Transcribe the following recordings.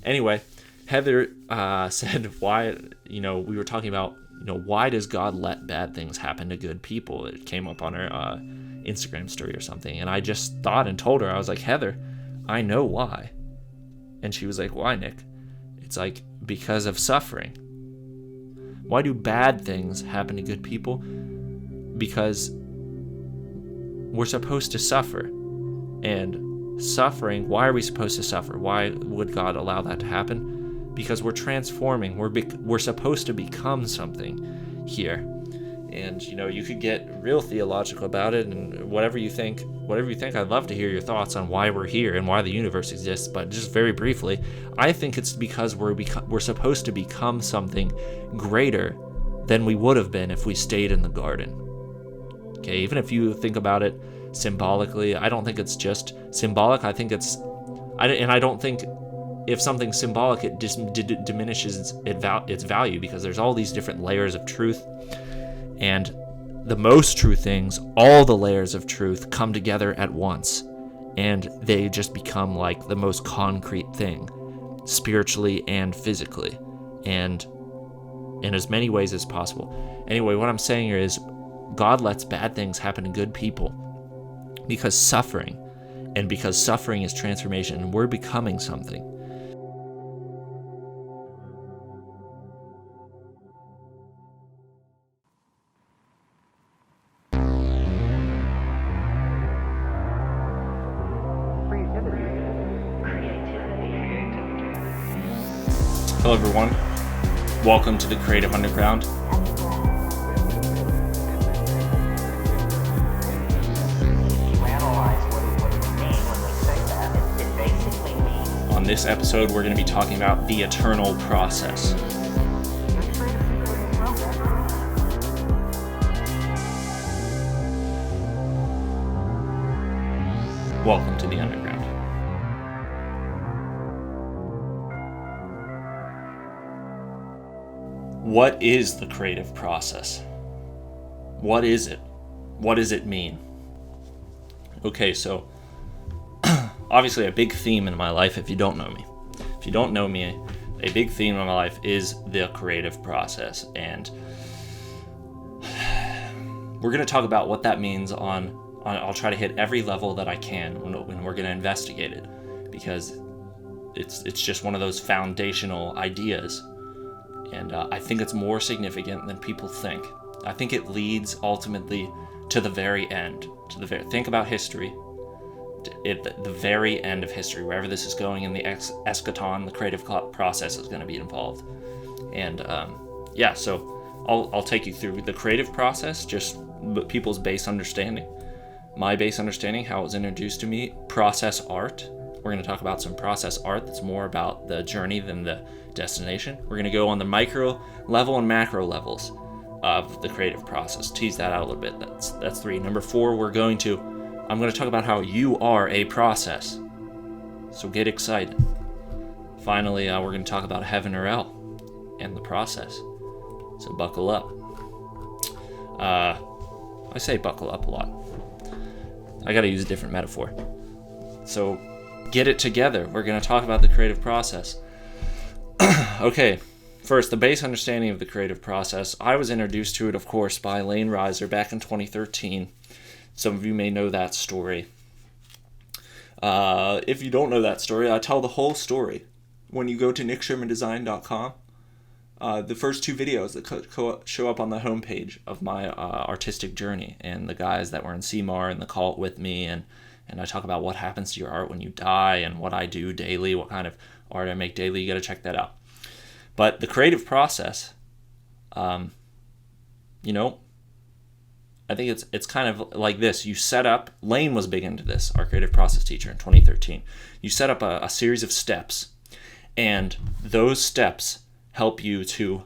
Anyway, Heather said, why, we were talking about, why does God let bad things happen to good people? It came up on her Instagram story or something. And I just thought and told her, I was like, Heather, I know why. And she was like, why, Nick? It's like, because of suffering. Why do bad things happen to good people? Because we're supposed to suffer. And suffering, why are we supposed to suffer? Why would God allow that to happen? Because we're transforming. We're supposed to become something here. And, you could get real theological about it, and whatever you think, I'd love to hear your thoughts on why we're here and why the universe exists. But just very briefly, I think it's because we're supposed to become something greater than we would have been if we stayed in the garden. Okay, even if you think about it symbolically, I don't think it's just symbolic. I don't think if something's symbolic, it just diminishes its value, because there's all these different layers of truth. And the most true things, all the layers of truth come together at once, and they just become like the most concrete thing, spiritually and physically, and in as many ways as possible. Anyway, what I'm saying here is God lets bad things happen to good people because suffering is transformation, and we're becoming something. Hello everyone, welcome to the Creative Underground. On this episode, we're going to be talking about the eternal process. Welcome to the Underground. What is the creative process? What is it? What does it mean? Okay, so obviously a big theme in my life, if you don't know me. If you don't know me, a big theme in my life is the creative process. And we're going to talk about what that means I'll try to hit every level that I can when we're going to investigate it, because it's just one of those foundational ideas. And I think it's more significant than people think. I think it leads ultimately to the very end. Think about history. At the very end of history, wherever this is going in the eschaton, the creative process is going to be involved. And so I'll take you through the creative process, just people's base understanding. My base understanding, how it was introduced to me, process art. We're going to talk about some process art that's more about the journey than the destination. We're going to go on the micro level and macro levels of the creative process. Tease that out a little bit. That's 3. Number 4, I'm going to talk about how you are a process. So get excited. Finally, we're going to talk about heaven or hell and the process. So buckle up. I say buckle up a lot. I got to use a different metaphor. So get it together. We're going to talk about the creative process. Okay, first, the base understanding of the creative process. I was introduced to it, of course, by Lane Reiser back in 2013. Some of you may know that story. If you don't know that story, I tell the whole story. When you go to nickshermandesign.com, the first 2 videos that show up on the homepage of my artistic journey, and the guys that were in CMAR and the cult with me, and I talk about what happens to your art when you die and what I do daily, what kind of art I make daily. You got to check that out. But the creative process, I think it's kind of like this. You set up, Lane was big into this, our creative process teacher in 2013. You set up a series of steps, and those steps help you to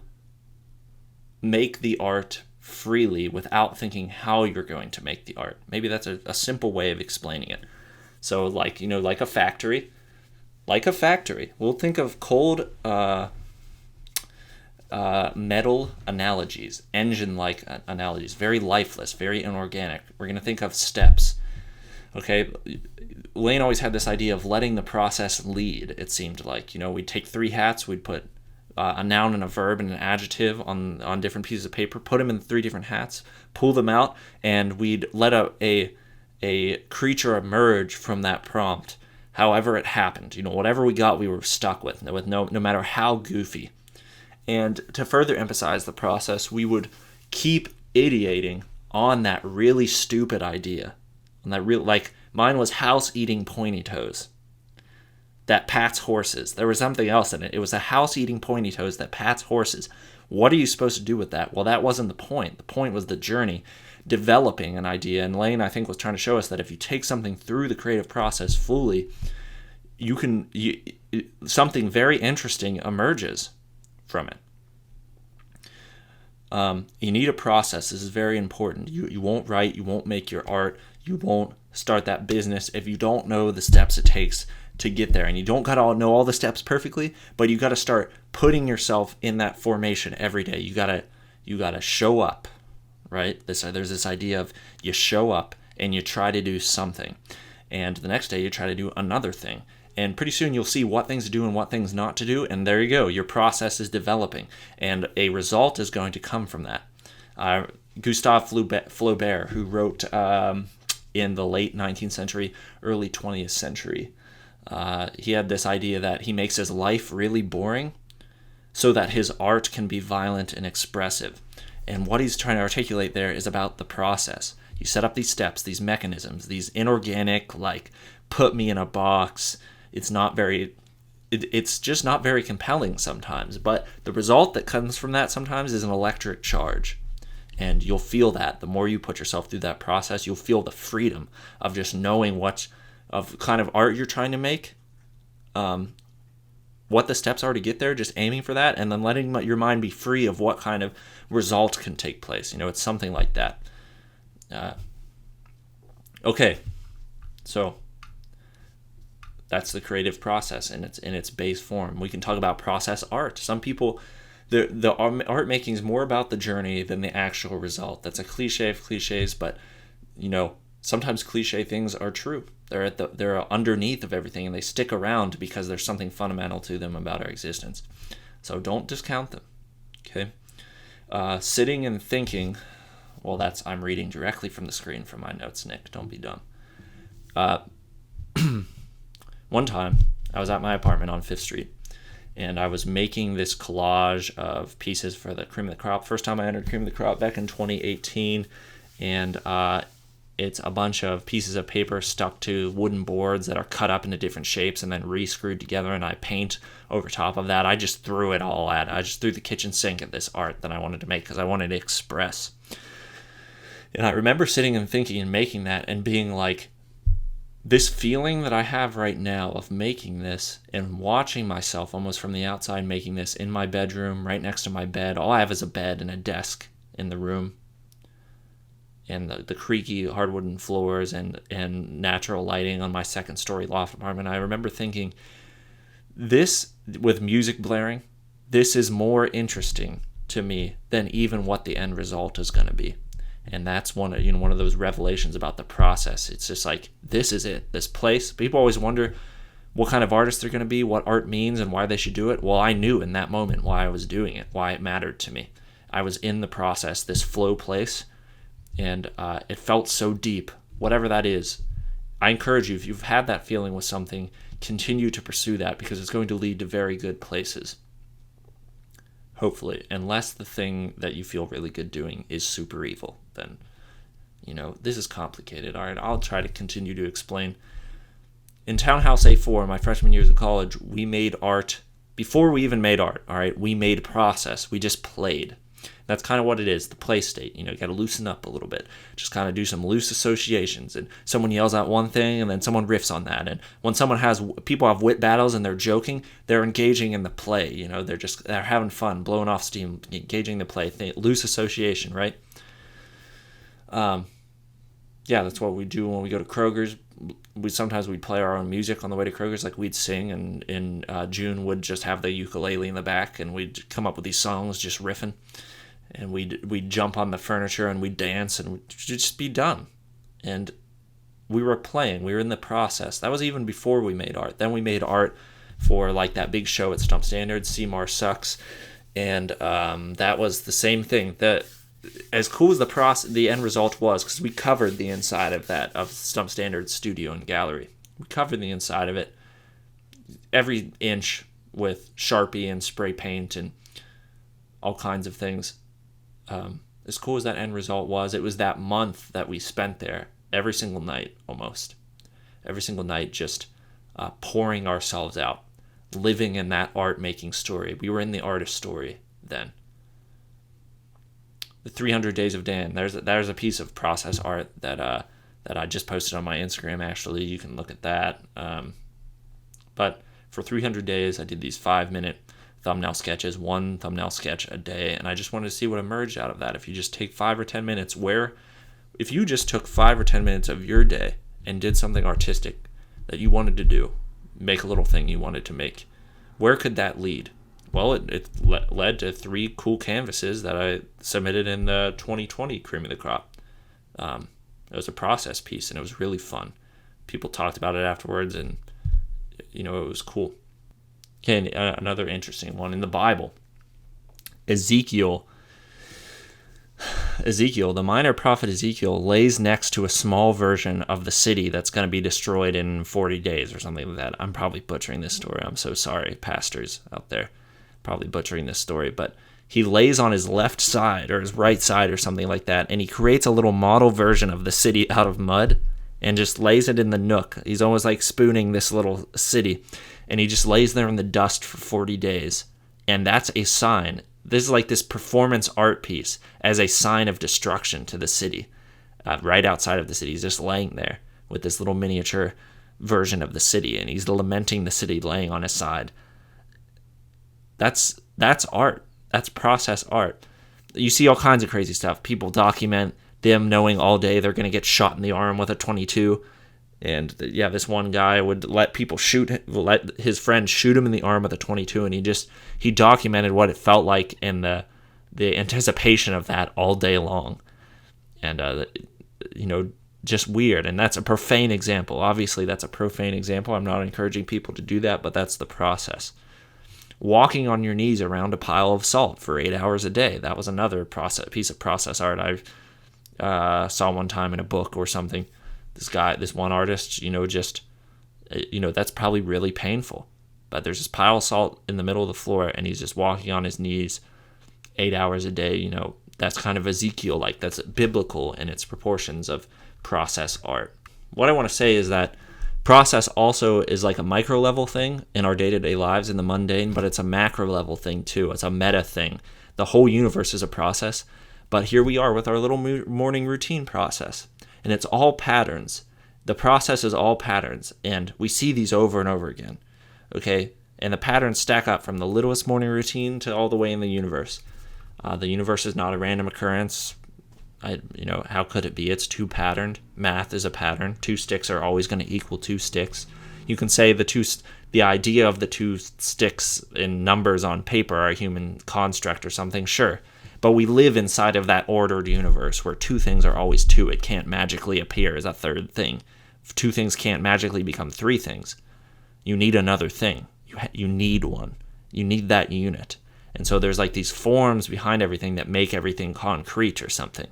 make the art freely without thinking how you're going to make the art. Maybe that's a simple way of explaining it. So like a factory. We'll think of cold metal analogies, engine-like analogies, very lifeless, very inorganic. We're going to think of steps. Okay, Lane always had this idea of letting the process lead. It seemed like, we'd take 3 hats, we'd put a noun and a verb and an adjective on different pieces of paper, put them in 3 different hats, pull them out, and we'd let a creature emerge from that prompt. However it happened, whatever we got, we were stuck with no matter how goofy. And to further emphasize the process, we would keep ideating on that really stupid idea. And that like mine was house eating pointy toes that pats horses. There was something else in it. It was a house eating pointy toes that pats horses. What are you supposed to do with that? Well, that wasn't the point. The point was the journey, developing an idea. And Lane, I think, was trying to show us that if you take something through the creative process fully, something very interesting emerges from it. You need a process. This is very important. You won't write, you won't make your art, you won't start that business if you don't know the steps it takes to get there. And you don't gotta know all the steps perfectly, but you gotta start putting yourself in that formation every day. You gotta show up, right? There's this idea of you show up and you try to do something, and the next day you try to do another thing. And pretty soon you'll see what things to do and what things not to do. And there you go. Your process is developing. And a result is going to come from that. Gustave Flaubert, who wrote in the late 19th century, early 20th century, he had this idea that he makes his life really boring so that his art can be violent and expressive. And what he's trying to articulate there is about the process. You set up these steps, these mechanisms, these inorganic, like, put me in a box. It's just not very compelling sometimes, but the result that comes from that sometimes is an electric charge. And you'll feel that. The more you put yourself through that process, you'll feel the freedom of just knowing what of kind of art you're trying to make, what the steps are to get there, just aiming for that, and then letting your mind be free of what kind of result can take place. It's something like that. Okay, so that's the creative process in its base form. We can talk about process art. Some people, the art making is more about the journey than the actual result. That's a cliche of cliches, but sometimes cliche things are true. They're underneath of everything, and they stick around because there's something fundamental to them about our existence. So don't discount them. Okay, sitting and thinking. Well, I'm reading directly from the screen from my notes, Nick. Don't be dumb. One time, I was at my apartment on 5th Street, and I was making this collage of pieces for the Cream of the Crop. First time I entered Cream of the Crop back in 2018, and it's a bunch of pieces of paper stuck to wooden boards that are cut up into different shapes and then re-screwed together, and I paint over top of that. I just threw it all at it. I just threw the kitchen sink at this art that I wanted to make because I wanted to express. And I remember sitting and thinking and making that and being like, this feeling that I have right now of making this and watching myself almost from the outside making this in my bedroom, right next to my bed. All I have is a bed and a desk in the room, and the creaky hardwooden floors and natural lighting on my 2nd-story loft apartment. I remember thinking, this, with music blaring, this is more interesting to me than even what the end result is going to be. And that's one of those revelations about the process. It's just like, this is it, this place. People always wonder what kind of artist they're going to be, what art means, and why they should do it. Well, I knew in that moment why I was doing it, why it mattered to me. I was in the process, this flow place, and it felt so deep, whatever that is. I encourage you, if you've had that feeling with something, continue to pursue that, because it's going to lead to very good places. Hopefully, unless the thing that you feel really good doing is super evil, then, this is complicated. All right, I'll try to continue to explain. In Townhouse A4, my freshman years of college, we made art. Before we even made art, all right, we made process. We just played. That's kind of what it is, the play state. You got to loosen up a little bit. Just kind of do some loose associations. And someone yells out one thing, and then someone riffs on that. And when people have wit battles and they're joking, they're engaging in the play. They're having fun, blowing off steam, engaging the play. Loose association, right? Yeah, that's what we do when we go to Kroger's. Sometimes we'd play our own music on the way to Kroger's, like we'd sing, and in June would just have the ukulele in the back, and we'd come up with these songs just riffing, and we'd jump on the furniture and we'd dance and we'd just be done. And we were playing. We were in the process. That was even before we made art. Then we made art for like that big show at Stump Standard, Seymour Sucks, and that was the same thing. That as cool as the end result was, because we covered the inside of Stump Standard studio and gallery. We covered the inside of it, every inch, with Sharpie and spray paint and all kinds of things. As cool as that end result was, it was that month that we spent there every single night, almost every single night, just pouring ourselves out, living in that art making story. We were in the artist story then. The 300 Days of Dan. There's a piece of process art that I just posted on my Instagram. Actually, you can look at that. But for 300 days, I did these 5-minute thumbnail sketches, one thumbnail sketch a day, and I just wanted to see what emerged out of that. If you just take 5 or 10 minutes, if you just took 5 or 10 minutes of your day and did something artistic that you wanted to do, make a little thing you wanted to make, where could that lead? Well, it led to 3 cool canvases that I submitted in the 2020 Cream of the Crop. It was a process piece, and it was really fun. People talked about it afterwards, and it was cool. Okay, another interesting one in the Bible. Ezekiel, the minor prophet Ezekiel, lays next to a small version of the city that's going to be destroyed in 40 days or something like that. I'm probably butchering this story. I'm so sorry, pastors out there, probably butchering this story. But he lays on his left side or his right side or something like that, and he creates a little model version of the city out of mud and just lays it in the nook. He's almost like spooning this little city, and he just lays there in the dust for 40 days. And that's a sign. This is like this performance art piece as a sign of destruction to the city. Right outside of the city, he's just laying there with this little miniature version of the city, and he's lamenting the city laying on his side. That's art. That's process art. You see all kinds of crazy stuff. People document them knowing all day they're going to get shot in the arm with a .22. And this one guy would let his friend shoot him in the arm with a .22, and he documented what it felt like and the anticipation of that all day long. And just weird. And that's a profane example. Obviously, that's a profane example. I'm not encouraging people to do that, but that's the process. Walking on your knees around a pile of salt for 8 hours a day. That was another piece of process art I saw one time in a book or something. This one artist, that's probably really painful. But there's this pile of salt in the middle of the floor, and he's just walking on his knees 8 hours a day. That's kind of Ezekiel-like. That's biblical in its proportions of process art. What I want to say is that process also is like a micro level thing in our day-to-day lives in the mundane, but it's a macro level thing too. It's a meta thing. The whole universe is a process, but here we are with our little morning routine process, and it's all patterns. The process is all patterns, and we see these over and over again, okay? And the patterns stack up from the littlest morning routine to all the way in the universe. The universe is not a random occurrence. How could it be? It's 2 patterned. Math is a pattern. 2 sticks are always going to equal 2 sticks. You can say the idea of the 2 sticks in numbers on paper are a human construct or something, sure. But we live inside of that ordered universe where 2 things are always 2. It can't magically appear as a third thing. 2 things can't magically become 3 things. You need another thing. You need one. You need that unit. And so there's like these forms behind everything that make everything concrete or something.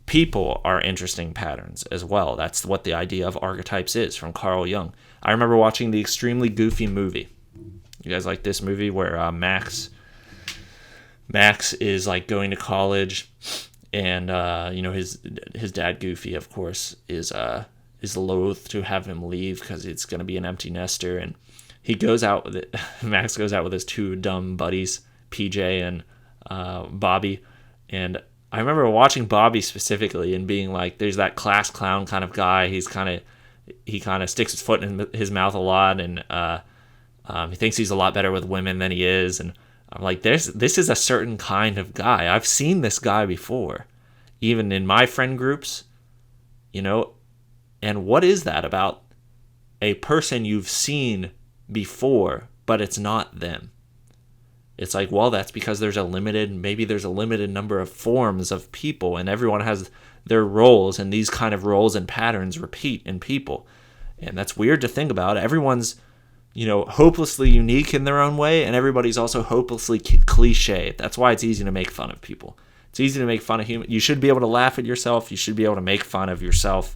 People are interesting patterns as well. That's what the idea of archetypes is from Carl Jung. I remember watching the Extremely Goofy movie. You guys like this movie where Max is like going to college, and his dad Goofy, of course, is loath to have him leave because it's going to be an empty nester, and he goes out with it. Max goes out with his 2 dumb buddies, PJ and Bobby, and I remember watching Bobby specifically and being like, there's that class clown kind of guy. He kind of sticks his foot in his mouth a lot, and he thinks he's a lot better with women than he is. And I'm like, this is a certain kind of guy. I've seen this guy before, even in my friend groups, and what is that about a person you've seen before, but it's not them? It's like, well, that's because there's a limited number of forms of people, and everyone has their roles, and these kind of roles and patterns repeat in people. And that's weird to think about. Everyone's, hopelessly unique in their own way, and everybody's also hopelessly cliche. That's why it's easy to make fun of people. It's easy to make fun of humans. You should be able to laugh at yourself. You should be able to make fun of yourself,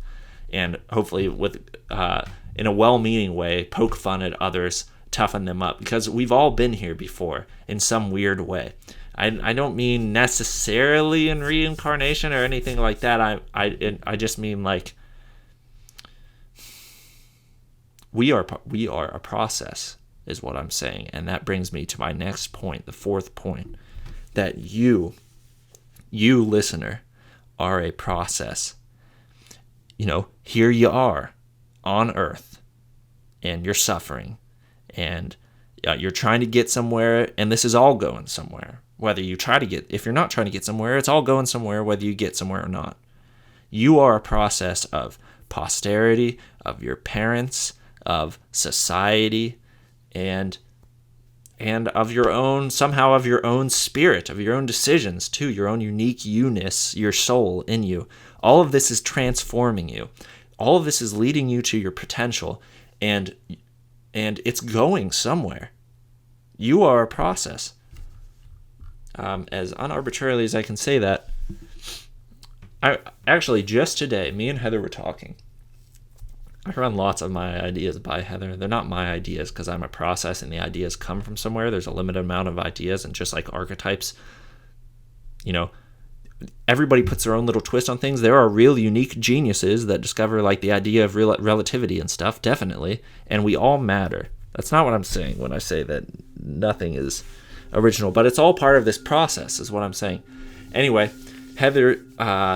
and hopefully with in a well-meaning way, poke fun at others, toughen them up, because we've all been here before in some weird way. I don't mean necessarily in reincarnation or anything like that. I just mean like we are a process, is what I'm saying. And that brings me to my next point, the fourth point, that you listener are a process. Here you are on earth, and you're suffering, and you're trying to get somewhere, and this is all going somewhere. If you're not trying to get somewhere, it's all going somewhere, whether you get somewhere or not. You are a process of posterity, of your parents, of society, and of your own spirit, of your own decisions too, your own unique you-ness, your soul in you. All of this is transforming you. All of this is leading you to your potential, and it's going somewhere. You are a process. As unarbitrarily as I can say that, I actually just today, me and Heather were talking. I run lots of my ideas by Heather. They're not my ideas because I'm a process and the ideas come from somewhere. There's a limited amount of ideas, and just like archetypes, everybody puts their own little twist on things. There are real unique geniuses that discover like the idea of relativity and stuff, definitely, and we all matter. That's not what I'm saying when I say that nothing is original, but it's all part of this process is what I'm saying. Anyway, Heather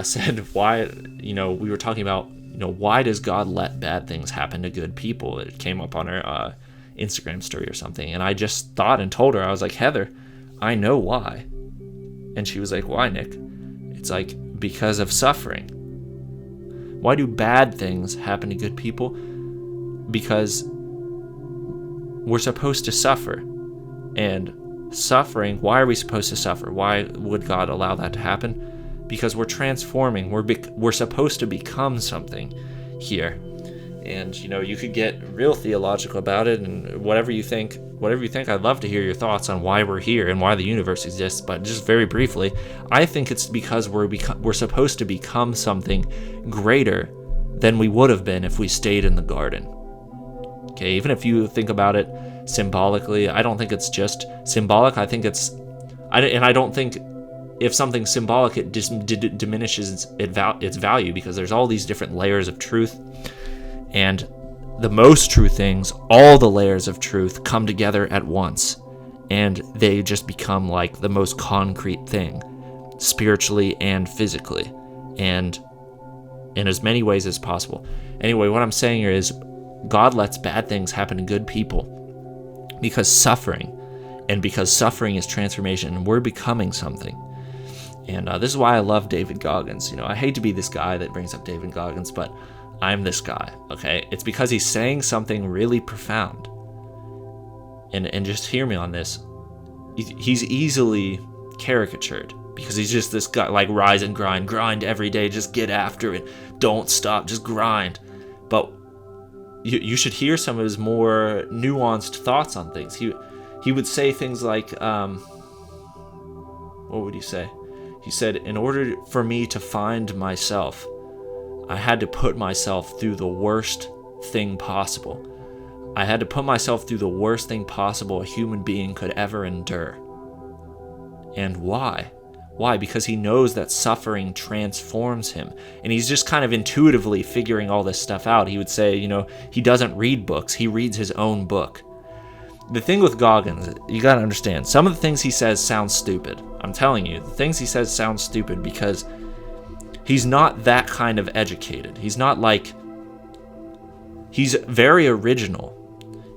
said why, we were talking about, why does God let bad things happen to good people? It came up on her Instagram story or something, and I just thought and told her, I was like, Heather, I know why. And she was like, why, Nick? It's like, because of suffering. Why do bad things happen to good people? Because we're supposed to suffer. And suffering, why are we supposed to suffer? Why would God allow that to happen? Because we're transforming. We're supposed to become something here. And, you could get real theological about it, and whatever you think, I'd love to hear your thoughts on why we're here and why the universe exists. But just very briefly, I think it's because we're supposed to become something greater than we would have been if we stayed in the garden. Okay, even if you think about it symbolically, I don't think it's just symbolic. I think I don't think if something's symbolic, it just diminishes its value, because there's all these different layers of truth. And the most true things, all the layers of truth come together at once, and they just become like the most concrete thing, spiritually and physically, and in as many ways as possible. Anyway, what I'm saying here is God lets bad things happen to good people because suffering is transformation, and we're becoming something. And this is why I love David Goggins. I hate to be this guy that brings up David Goggins, but I'm this guy, okay? It's because he's saying something really profound. And just hear me on this. He's easily caricatured because he's just this guy, like, rise and grind every day, just get after it, don't stop, just grind. But you should hear some of his more nuanced thoughts on things. He would say things like, what would he say? He said, in order for me to find myself, I had to put myself through the worst thing possible. I had to put myself through the worst thing possible a human being could ever endure. And why? Why? Because he knows that suffering transforms him. And he's just kind of intuitively figuring all this stuff out. He would say, he doesn't read books. He reads his own book. The thing with Goggins, you gotta understand, some of the things he says sound stupid. I'm telling you, the things he says sound stupid because he's not that kind of educated. He's very original.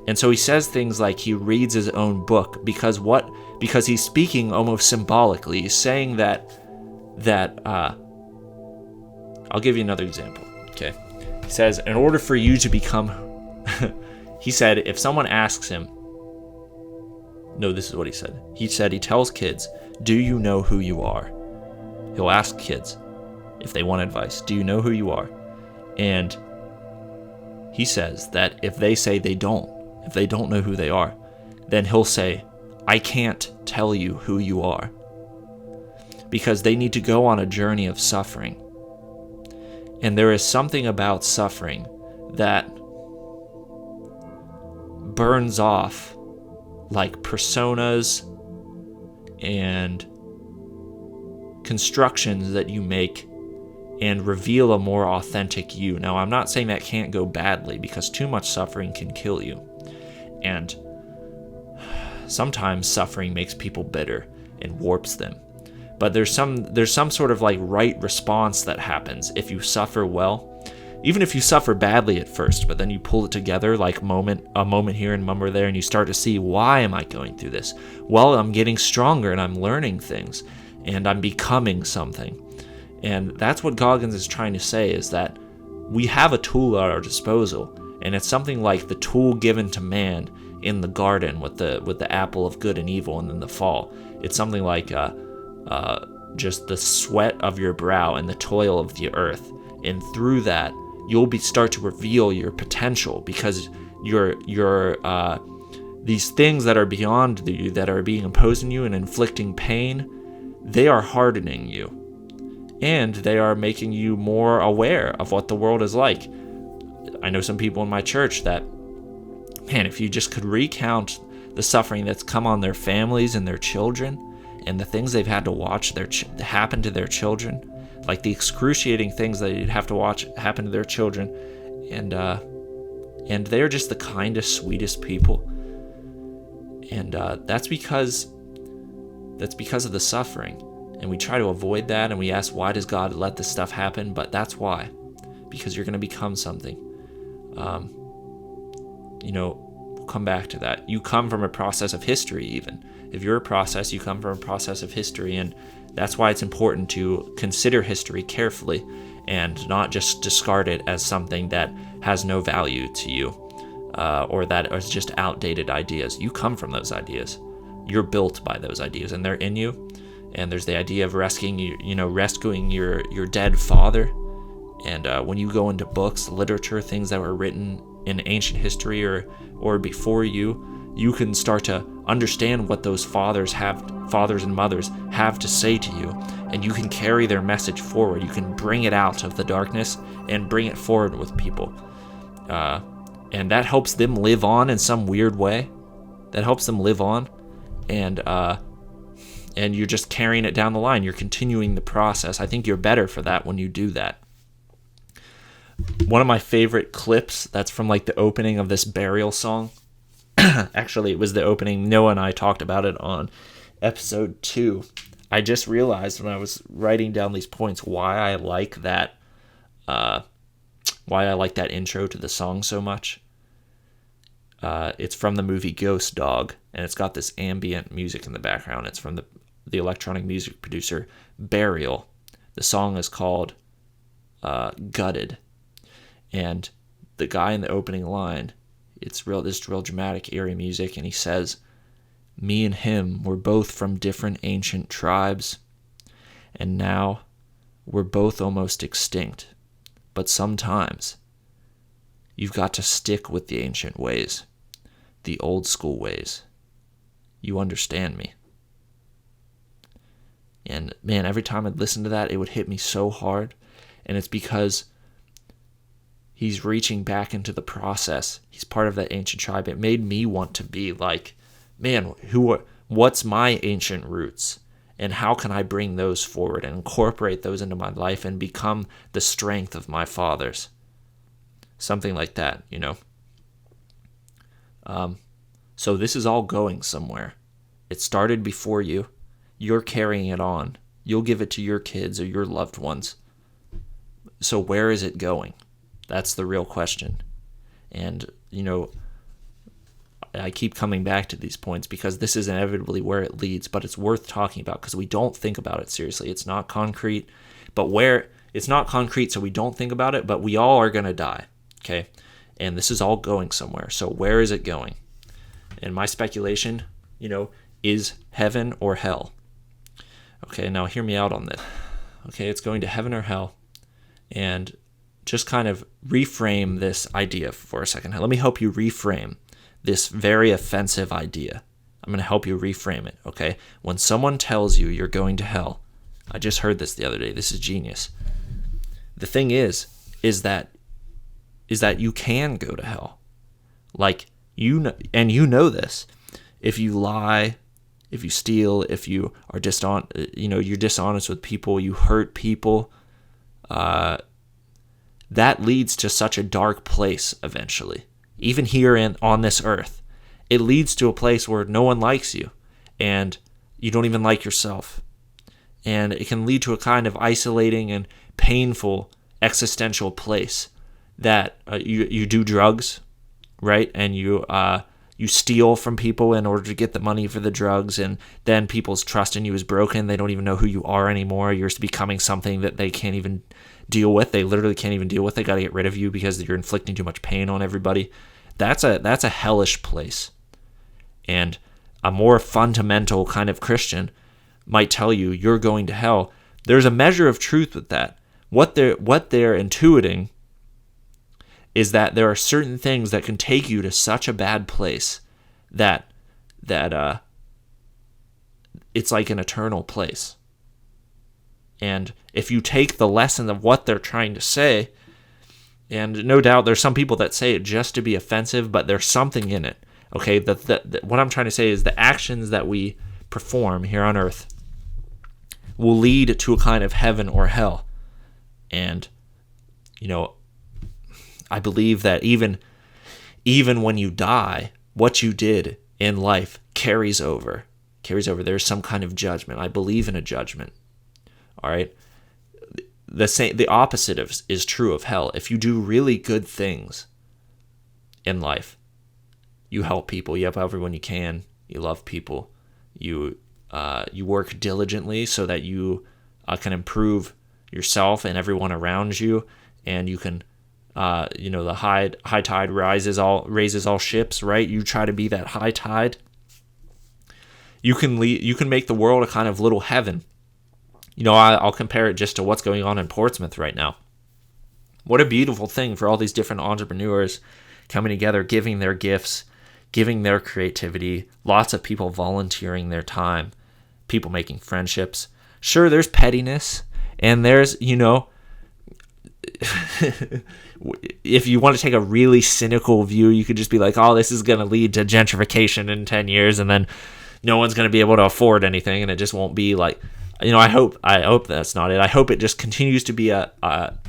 And so he says things like he reads his own book because he's speaking almost symbolically. He's saying that I'll give you another example. Okay. He says, in order for you to become he said, if someone asks him, No, this is what he said. He said he tells kids, do you know who you are? He'll ask kids if they want advice. Do you know who you are? And he says that if they say they don't, if they don't know who they are, then he'll say, I can't tell you who you are. Because they need to go on a journey of suffering. And there is something about suffering that burns off like personas and constructions that you make and reveal a more authentic you. Now, I'm not saying that can't go badly, because too much suffering can kill you. And sometimes suffering makes people bitter and warps them. But there's some sort of like right response that happens if you suffer well. Even if you suffer badly at first, but then you pull it together, like a moment here and a moment there, and you start to see, why am I going through this? Well, I'm getting stronger and I'm learning things and I'm becoming something. And that's what Goggins is trying to say, is that we have a tool at our disposal, and it's something like the tool given to man in the garden with the apple of good and evil and then the fall. It's something like just the sweat of your brow and the toil of the earth. And through that, you'll start to reveal your potential, because these things that are beyond you, that are being imposed on you and inflicting pain, they are hardening you. And they are making you more aware of what the world is like. I know some people in my church that, man, if you just could recount the suffering that's come on their families and their children, and the things they've had to watch happen to their children, like the excruciating things that you'd have to watch happen to their children, and they're just the kindest, sweetest people, and that's because of the suffering. And we try to avoid that, and we ask, why does God let this stuff happen? But that's why, because you're going to become something. We'll come back to that. You come from a process of history. Even if you're a process, you come from a process of history, and that's why it's important to consider history carefully and not just discard it as something that has no value to you, or that is just outdated ideas. You come from those ideas. You're built by those ideas, and they're in you. And there's the idea of rescuing your dead father. And when you go into books, literature, things that were written in ancient history or before you can start to understand what those fathers and mothers have to say to you, and you can carry their message forward. You can bring it out of the darkness and bring it forward with people, and that helps them live on in some weird way. That helps them live on, and you're just carrying it down the line. You're continuing the process. I think you're better for that when you do that. One of my favorite clips, that's from like the opening of this burial song. Actually, it was the opening. Noah and I talked about it on episode 2. I just realized when I was writing down these points why I like that intro to the song so much. It's from the movie Ghost Dog, and it's got this ambient music in the background. It's from the electronic music producer Burial. The song is called Gutted. And the guy in the opening line, it's real dramatic, eerie music, and he says, "Me and him were both from different ancient tribes, and now we're both almost extinct. But sometimes you've got to stick with the ancient ways, the old school ways. You understand me." And man, every time I'd listen to that, it would hit me so hard. And it's because he's reaching back into the process. He's part of that ancient tribe. It made me want to be like, man, what's my ancient roots? And how can I bring those forward and incorporate those into my life and become the strength of my fathers? Something like that, So this is all going somewhere. It started before you. You're carrying it on. You'll give it to your kids or your loved ones. So where is it going? That's the real question. And, I keep coming back to these points because this is inevitably where it leads, but it's worth talking about because we don't think about it seriously. It's not concrete, it's not concrete, so we don't think about it, but we all are going to die, okay? And this is all going somewhere. So where is it going? And my speculation, is heaven or hell. Okay, now hear me out on this. Okay, it's going to heaven or hell. And just kind of reframe this idea for a second. Let me help you reframe this very offensive idea. I'm going to help you reframe it, okay? When someone tells you you're going to hell, I just heard this the other day. This is genius. The thing is that you can go to hell. Like, you know this. If you lie, if you steal, if you are you're dishonest with people, you hurt people, that leads to such a dark place eventually. Even here on this earth, it leads to a place where no one likes you and you don't even like yourself. And it can lead to a kind of isolating and painful existential place that you do drugs, right? And you steal from people in order to get the money for the drugs, and then people's trust in you is broken. They don't even know who you are anymore. You're becoming something that they can't even deal with. They literally can't even deal with. They got to get rid of you because you're inflicting too much pain on everybody. That's a hellish place. And a more fundamental kind of Christian might tell you you're going to hell. There's a measure of truth with that. What they're intuiting is that there are certain things that can take you to such a bad place that it's like an eternal place. And if you take the lesson of what they're trying to say, and no doubt there's some people that say it just to be offensive, but there's something in it. Okay, what I'm trying to say is the actions that we perform here on earth will lead to a kind of heaven or hell. And, I believe that even when you die, what you did in life carries over. There's some kind of judgment. I believe in a judgment. All right. The opposite is true of hell. If you do really good things in life, you help people, you help everyone you can, you love people, you work diligently so that you can improve yourself and everyone around you, and you can, the high tide raises all ships, right? You try to be that high tide. You can make the world a kind of little heaven. I'll compare it just to what's going on in Portsmouth right now. What a beautiful thing for all these different entrepreneurs coming together, giving their gifts, giving their creativity, lots of people volunteering their time, people making friendships. Sure, there's pettiness, and there's, if you want to take a really cynical view, you could just be like, oh, this is going to lead to gentrification in 10 years, and then no one's going to be able to afford anything, and it just won't be like, I hope that's not it. I hope it just continues to be a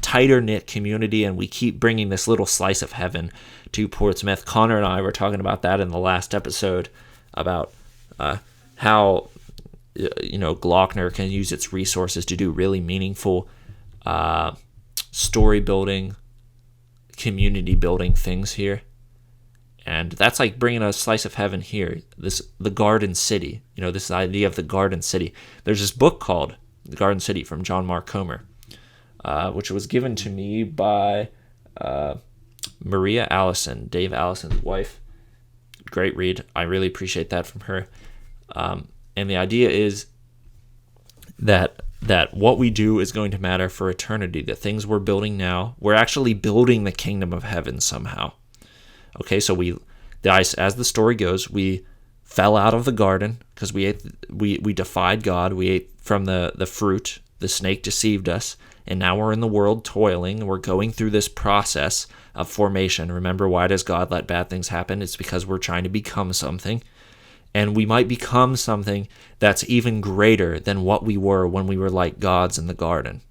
tighter knit community, and we keep bringing this little slice of heaven to Portsmouth. Connor and I were talking about that in the last episode about how Glockner can use its resources to do really meaningful story building, community building things here. And that's like bringing a slice of heaven here. The Garden City, this idea of the Garden City. There's this book called The Garden City from John Mark Comer, which was given to me by Maria Allison, Dave Allison's wife. Great read. I really appreciate that from her. And the idea is that what we do is going to matter for eternity. The things we're building now, we're actually building the kingdom of heaven somehow. Okay, so as the story goes, we fell out of the garden because we defied God. We ate from the fruit. The snake deceived us, and now we're in the world toiling. We're going through this process of formation. Remember, why does God let bad things happen? It's because we're trying to become something, and we might become something that's even greater than what we were when we were like gods in the garden.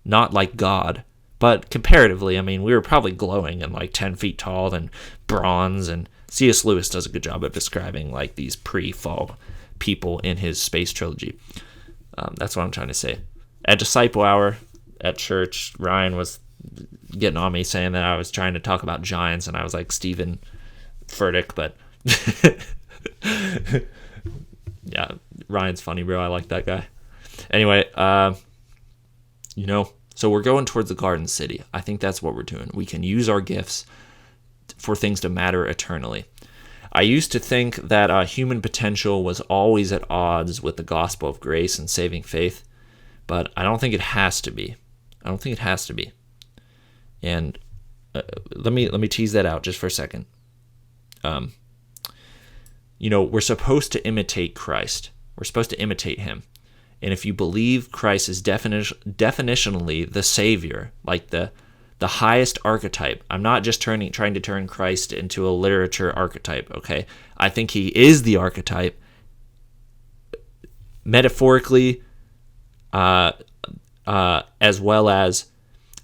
Not like God, but comparatively, we were probably glowing and like 10 feet tall and bronze, and C.S. Lewis does a good job of describing like these pre-fall people in his space trilogy. That's what I'm trying to say. At Disciple Hour at church, Ryan was getting on me saying that I was trying to talk about giants, and I was like Stephen Furtick, but yeah, Ryan's funny, bro. I like that guy. Anyway, so we're going towards the Garden City. I think that's what we're doing. We can use our gifts for things to matter eternally. I used to think that human potential was always at odds with the gospel of grace and saving faith, but I don't think it has to be. I don't think it has to be. And let me tease that out just for a second. We're supposed to imitate Christ. We're supposed to imitate him. And if you believe Christ is definitionally the Savior, like the highest archetype, I'm not just trying to turn Christ into a literature archetype, okay? I think he is the archetype, metaphorically, as well as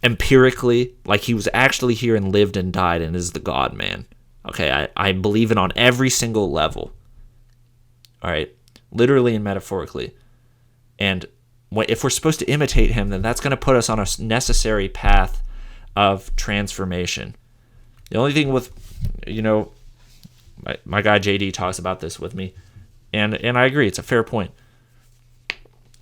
empirically, like he was actually here and lived and died and is the God-man. Okay, I believe it on every single level. All right, literally and metaphorically. And if we're supposed to imitate him, then that's going to put us on a necessary path of transformation. The only thing with, my guy JD talks about this with me, and I agree, it's a fair point.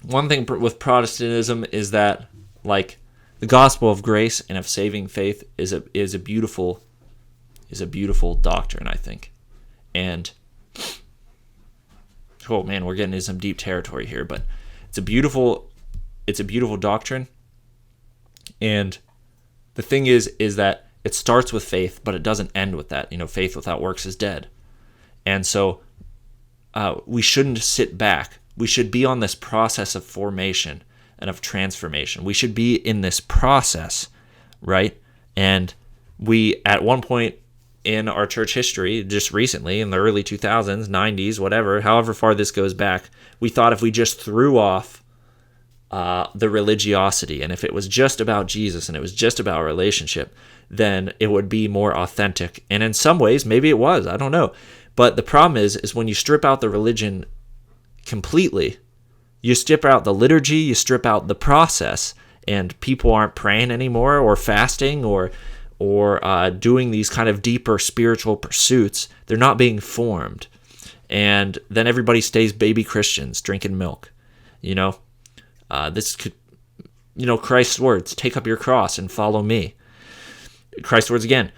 One thing with Protestantism is that, like, the gospel of grace and of saving faith is a beautiful doctrine, I think. And oh man, we're getting into some deep territory here, but it's a beautiful doctrine. And the thing is that it starts with faith, but it doesn't end with that. Faith without works is dead. And so we shouldn't sit back. We should be on this process of formation and of transformation. We should be in this process, right? And we, at one point in our church history, just recently, in the early 2000s, 90s, whatever, however far this goes back, we thought if we just threw off the religiosity, and if it was just about Jesus and it was just about relationship, then it would be more authentic. And in some ways, maybe it was, I don't know. But the problem is when you strip out the religion completely, you strip out the liturgy, you strip out the process, and people aren't praying anymore or fasting or doing these kind of deeper spiritual pursuits. They're not being formed. And then everybody stays baby Christians drinking milk. This could, Christ's words, take up your cross and follow me. Christ's words again,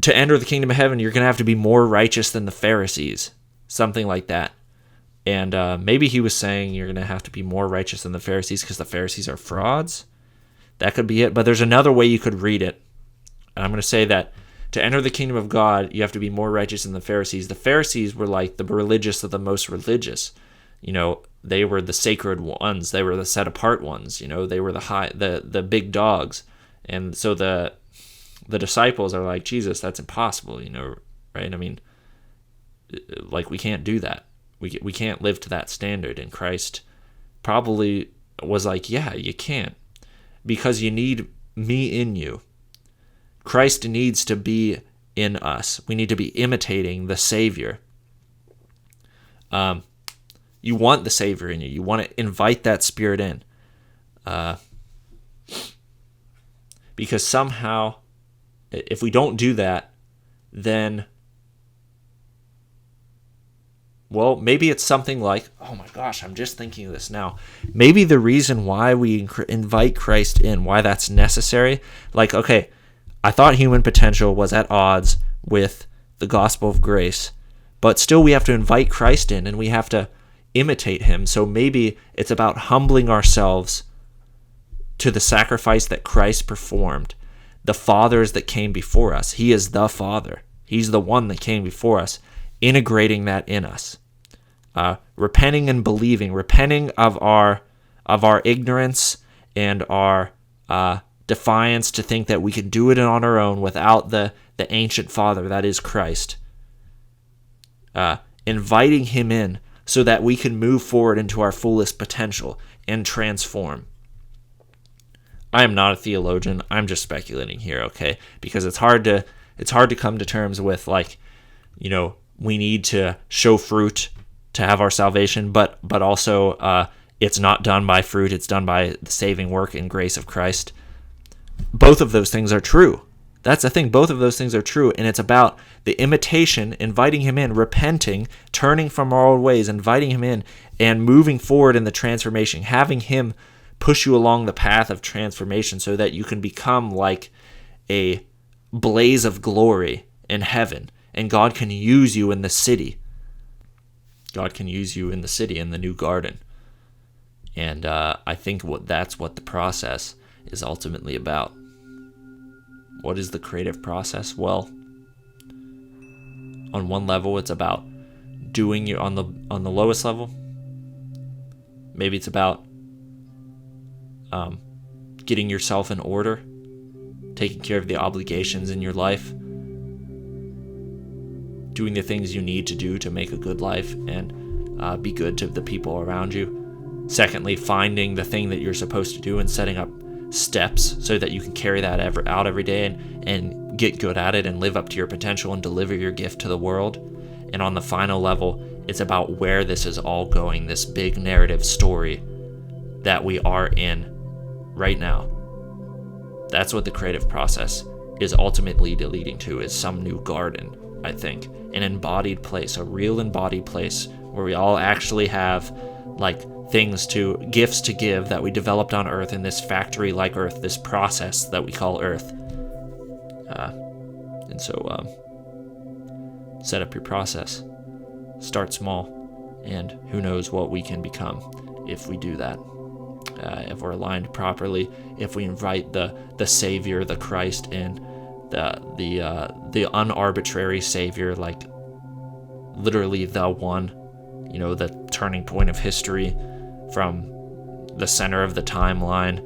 to enter the kingdom of heaven, you're going to have to be more righteous than the Pharisees. Something like that. And maybe he was saying you're going to have to be more righteous than the Pharisees because the Pharisees are frauds. That could be it. But there's another way you could read it. And I'm going to say that to enter the kingdom of God, you have to be more righteous than the Pharisees. The Pharisees were like the religious of the most religious. They were the sacred ones. They were the set apart ones. They were the big dogs. And so the disciples are like, Jesus, that's impossible, right? I mean, like, we can't do that. We can't live to that standard. And Christ probably was like, yeah, you can't, because you need me in you. Christ needs to be in us. We need to be imitating the Savior. You want the Savior in you. You want to invite that Spirit in. Because somehow, if we don't do that, then, well, maybe it's something like, oh my gosh, I'm just thinking of this now. Maybe the reason why we invite Christ in, why that's necessary, like, okay, I thought human potential was at odds with the gospel of grace, but still we have to invite Christ in and we have to imitate him. So maybe it's about humbling ourselves to the sacrifice that Christ performed, the fathers that came before us. He is the Father. He's the one that came before us, integrating that in us. Repenting and believing, repenting of our ignorance and our defiance to think that we can do it on our own without the ancient Father, that is Christ. Inviting him in so that we can move forward into our fullest potential and transform. I am not a theologian. I'm just speculating here, okay? Because it's hard to come to terms with, like, we need to show fruit to have our salvation, but also it's not done by fruit. It's done by the saving work and grace of Christ. Both of those things are true. That's the thing. Both of those things are true, and it's about the imitation, inviting him in, repenting, turning from our old ways, inviting him in, and moving forward in the transformation, having him push you along the path of transformation so that you can become like a blaze of glory in heaven, And God can use you in the city. God can use you in the city, in the new garden. And I think that's what the process is ultimately about. What is the creative process? Well, on one level, it's about doing you on the lowest level. Maybe it's about getting yourself in order, taking care of the obligations in your life, doing the things you need to do to make a good life and be good to the people around you. Secondly, finding the thing that you're supposed to do and setting up steps so that you can carry that out every day and get good at it and live up to your potential and deliver your gift to the world. And on the final level, it's about where this is all going, this big narrative story that we are in right now. That's what the creative process is ultimately leading to, is some new garden, I think. An embodied place, a real embodied place where we all actually have gifts to give that we developed on Earth in this factory like Earth, this process that we call Earth. And so set up your process. Start small, and who knows what we can become if we do that. If we're aligned properly, if we invite the Savior, the Christ in, the unarbitrary Savior, like literally the one, the turning point of history from the center of the timeline,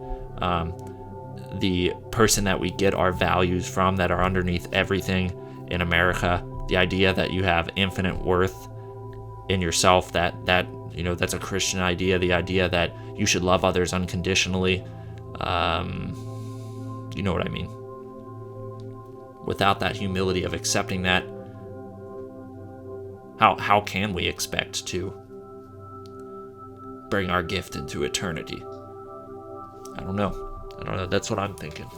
the person that we get our values from, that are underneath everything in America, the idea that you have infinite worth in yourself, that's a Christian idea, the idea that you should love others unconditionally. You know what I mean? Without that humility of accepting that, how can we expect to bring our gift into eternity? I don't know. That's what I'm thinking.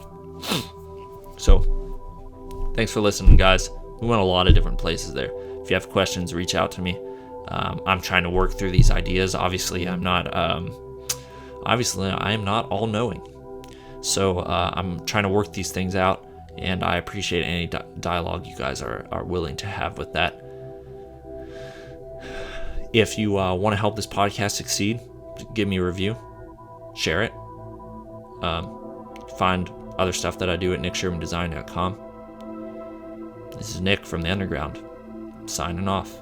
So, thanks for listening, guys. We went a lot of different places there. If you have questions, reach out to me. I'm trying to work through these ideas. Obviously, I am not all-knowing. So I'm trying to work these things out, and I appreciate any dialogue you guys are willing to have with that. If you want to help this podcast succeed, give me a review, share it. Find other stuff that I do at nickshermandesign.com. This is Nick from the Underground, signing off.